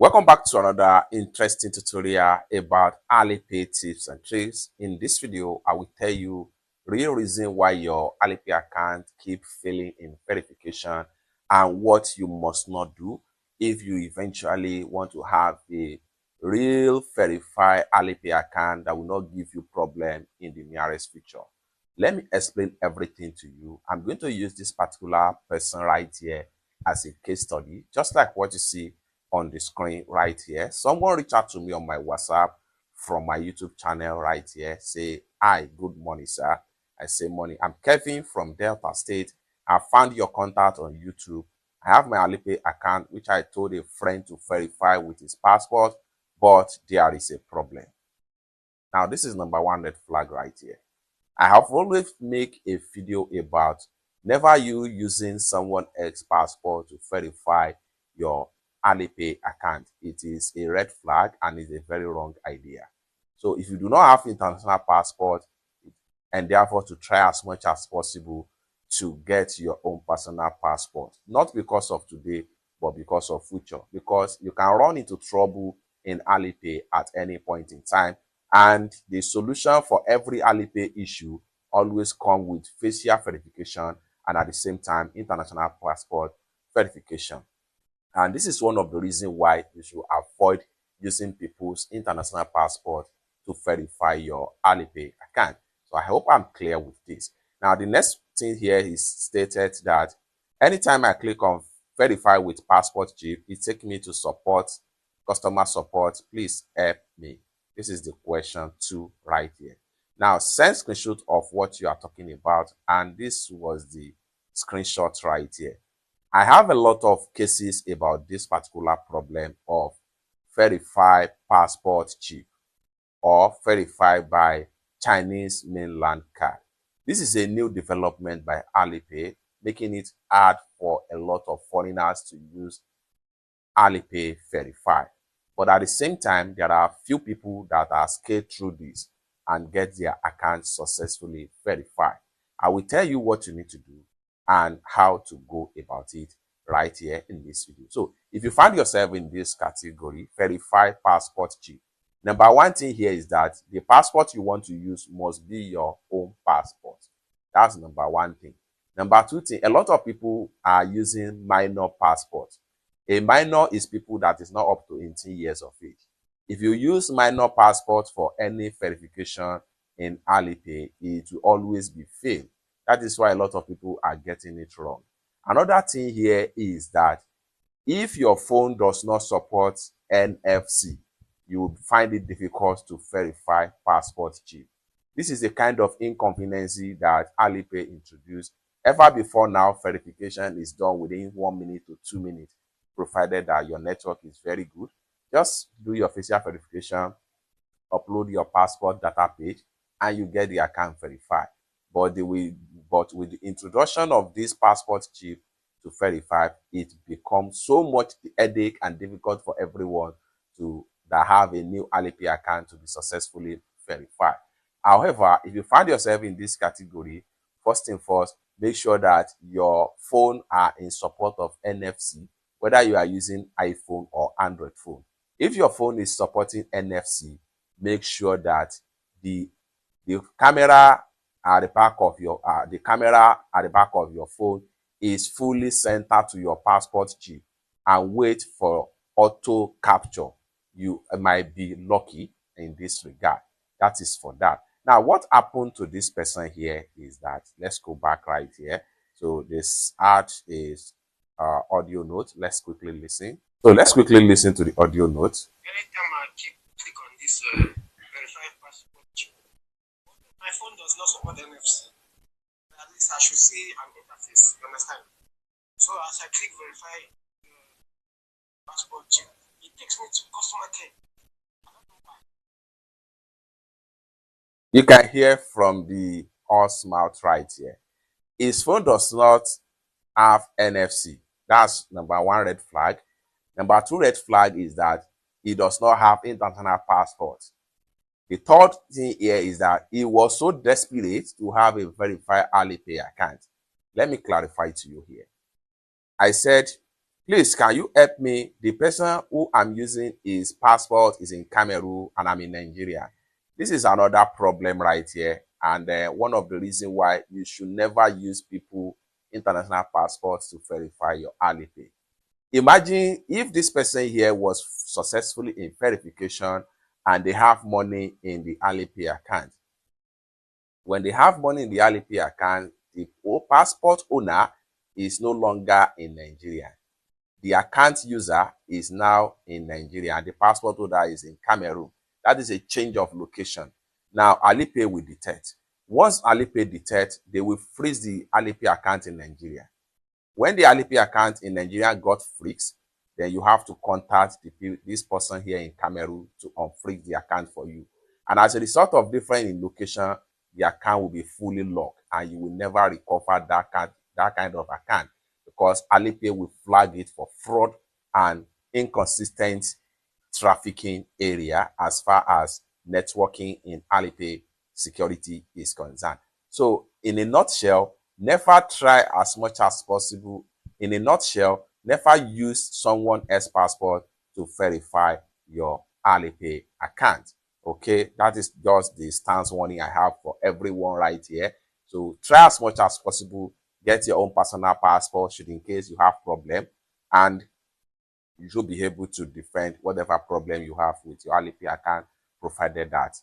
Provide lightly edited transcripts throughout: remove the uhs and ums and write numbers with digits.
Welcome back to another interesting tutorial about Alipay tips and tricks. In this video, I will tell you real reason why your Alipay account keep failing in verification and what you must not do if you eventually want to have a real verified Alipay account that will not give you problem in the nearest future. Let me explain everything to you. I'm going to use this particular person right here as a case study, just like what you see on the screen right here. Someone reached out to me on my WhatsApp from my YouTube channel right here. Say, hi, good morning, sir. I say, morning. I'm Kevin from Delta State. I found your contact on YouTube. I have my Alipay account, which I told a friend to verify with his passport, but there is a problem. Now, this is number one red flag right here. I have always make a video about never you using someone else's passport to verify your Alipay account. It is a red flag and is a very wrong idea. So if you do not have international passport, and therefore to try as much as possible to get your own personal passport, not because of today, but because of future, because you can run into trouble in Alipay at any point in time. And the solution for every Alipay issue always come with facial verification and at the same time international passport verification. And this is one of the reasons why you should avoid using people's international passport to verify your Alipay account. So I hope I'm clear with this. Now, the next thing here is stated that anytime I click on verify with passport chip, it takes me to support, customer support. Please help me. This is the question 2 right here. Now, send screenshot of what you are talking about. And this was the screenshot right here. I have a lot of cases about this particular problem of verified passport chip or verified by Chinese mainland card. This is a new development by Alipay, making it hard for a lot of foreigners to use Alipay Verify. But at the same time, there are few people that are scaled through this and get their accounts successfully verified. I will tell you what you need to do and how to go about it right here in this video. So if you find yourself in this category, verified passport chip, number one thing here is that the passport you want to use must be your own passport. That's number one thing. Number two thing, a lot of people are using minor passports. A minor is people that is not up to 18 years of age. If you use minor passport for any verification in Alipay, it will always be failed. That is why a lot of people are getting it wrong. Another thing here is that if your phone does not support NFC, you will find it difficult to verify passport chip. This is a kind of inconvenience that Alipay introduced. Ever before now, verification is done within 1 minute to 2 minutes, provided that your network is very good. Just do your facial verification, upload your passport data page, and you get the account verified. But with the introduction of this passport chip to verify, it becomes so much headache and difficult for everyone that have a new Alipay account to be successfully verified. However, if you find yourself in this category, first thing first, make sure that your phone are in support of NFC, whether you are using iPhone or Android phone. If your phone is supporting NFC, make sure that the camera at the back of your phone is fully centered to your passport chip and wait for auto capture. You might be lucky in this regard. That is for that. Now, what happened to this person here is that, let's go back right here. So this art is audio note. Let's quickly listen. So let's quickly listen to the audio note. Anytime I click on this verified passport chip, my phone does not support NFC. At least I should see an interface. You understand? So as I click verify passport chip, it takes me to customer care. I don't know why. You can hear from the horse mouth right here. His phone does not have NFC. That's number one red flag. Number two red flag is that he does not have international passport. The third thing here is that he was so desperate to have a verified Alipay account. Let me clarify to you here. I said Please, can you help me? The person who I'm using, his passport is in Cameroon and I'm in Nigeria. This is another problem right here. And one of the reasons why you should never use people international passports to verify your Alipay. Imagine if this person here was successfully in verification and they have money in the Alipay account. When they have money in the Alipay account, the passport owner is no longer in Nigeria. The account user is now in Nigeria and the passport holder is in Cameroon. That is a change of location. Now, Alipay will detect. Once Alipay detect, they will freeze the Alipay account in Nigeria. When the Alipay account in Nigeria got freezed, then you have to contact this person here in Cameroon to unfreeze the account for you. And as a result of difference in location, the account will be fully locked and you will never recover that kind of account because Alipay will flag it for fraud and inconsistent trafficking area as far as networking in Alipay security is concerned. So in a nutshell, never try as much as possible. In a nutshell, never use someone else's passport to verify your Alipay account. Okay, that is just the stance warning I have for everyone right here. So try as much as possible, get your own personal passport should in case you have problem, and you should be able to defend whatever problem you have with your Alipay account, provided that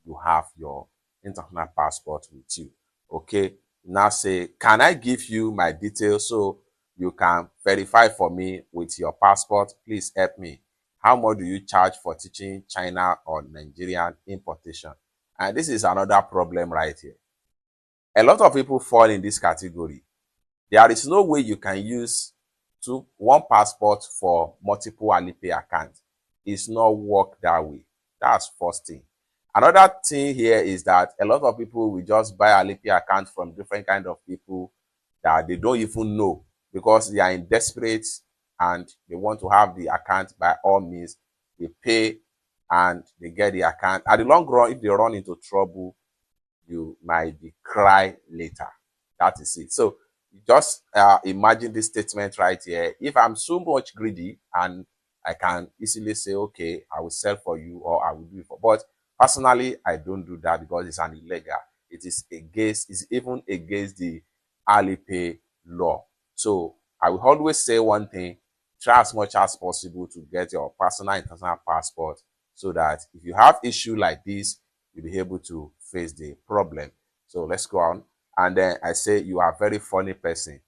you have your international passport with you. Okay, now say, can I give you my details so you can verify for me with your passport? Please help me. How much do you charge for teaching China or Nigerian importation? And this is another problem right here. A lot of people fall in this category. There is no way you can use one passport for multiple Alipay accounts. It's not work that way. That's first thing. Another thing here is that a lot of people will just buy Alipay accounts from different kind of people that they don't even know because they are in desperate and they want to have the account by all means. They pay and they get the account. At the long run, if they run into trouble, you might be cry later. That is it. So just imagine this statement right here. If I'm so much greedy and I can easily say, okay, I will sell for you or I will do it for, but personally, I don't do that because it's an illegal. It's even against the Alipay law. So I will always say one thing, try as much as possible to get your personal international passport so that if you have issue like this, you'll be able to face the problem. So let's go on. And then I say you are a very funny person.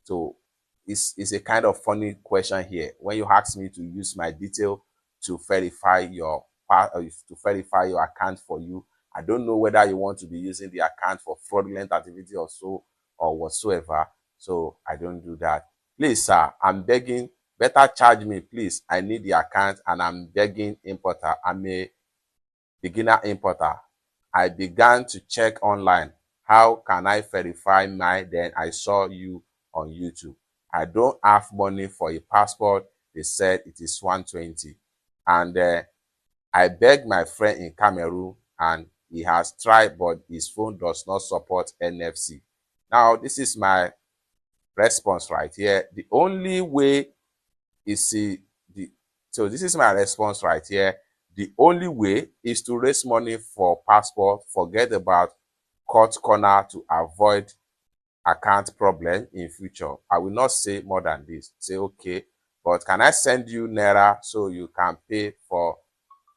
So it's a kind of funny question here. When you ask me to use my detail to verify your account for you, I don't know whether you want to be using the account for fraudulent activity or so or whatsoever. So I don't do that. Please, sir, I'm begging, better charge me, please. I need the account and I'm begging importer. I'm a beginner importer. I began to check online. How can I verify my? Then I saw you on YouTube. I don't have money for a passport. They said it is 120. And I begged my friend in Cameroon and he has tried, but his phone does not support NFC. Now, this is my response right here. The only way is so this is my response right here. The only way is to raise money for passport, forget about cut corner to avoid account problem in future. I will not say more than this. Say, okay, but can I send you Naira so you can pay for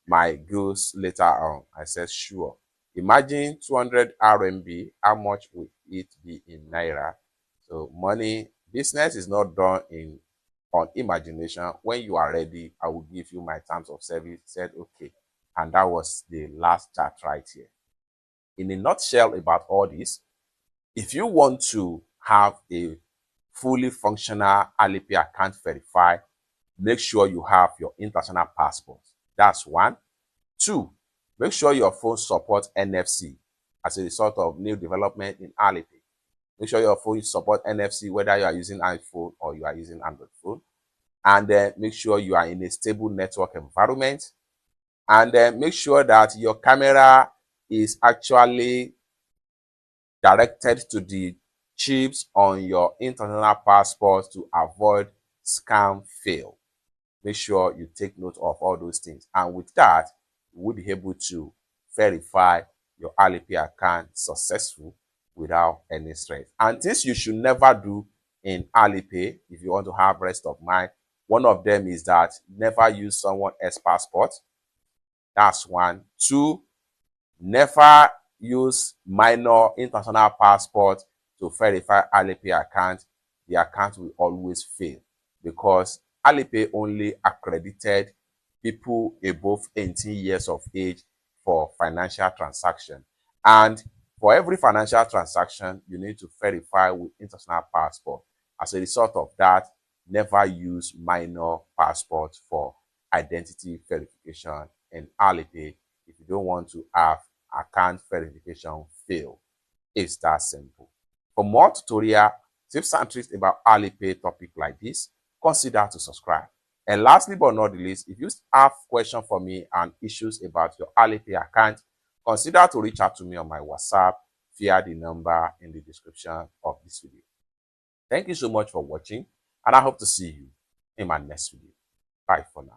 my goods later on? I said, sure. Imagine 200 RMB, how much would it be in Naira? So money, business is not done on imagination. When you are ready, I will give you my terms of service. Said, okay. And that was the last chat right here. In a nutshell about all this, if you want to have a fully functional Alipay account verified, make sure you have your international passport. That's one. Two, make sure your phone supports NFC as a result of new development in Alipay. Make sure your phone supports NFC whether you are using iPhone or you are using Android phone. And then make sure you are in a stable network environment. And then make sure that your camera is actually directed to the chips on your international passport to avoid scam fail. Make sure you take note of all those things. And with that, you will be able to verify your Alipay account successful without any stress. And things you should never do in Alipay if you want to have rest of mind, one of them is that never use someone else's passport. That's one. Two, never use minor international passport to verify Alipay account. The account will always fail because Alipay only accredited people above 18 years of age for financial transaction. And for every financial transaction, you need to verify with international passport. As a result of that, never use minor passport for identity verification in Alipay if you don't want to have account verification fail. It's that simple. For more tutorial, tips and tricks about Alipay topic like this, consider to subscribe. And lastly but not the least, if you have questions for me and issues about your Alipay account, consider to reach out to me on my WhatsApp via the number in the description of this video. Thank you so much for watching, and I hope to see you in my next video. Bye for now.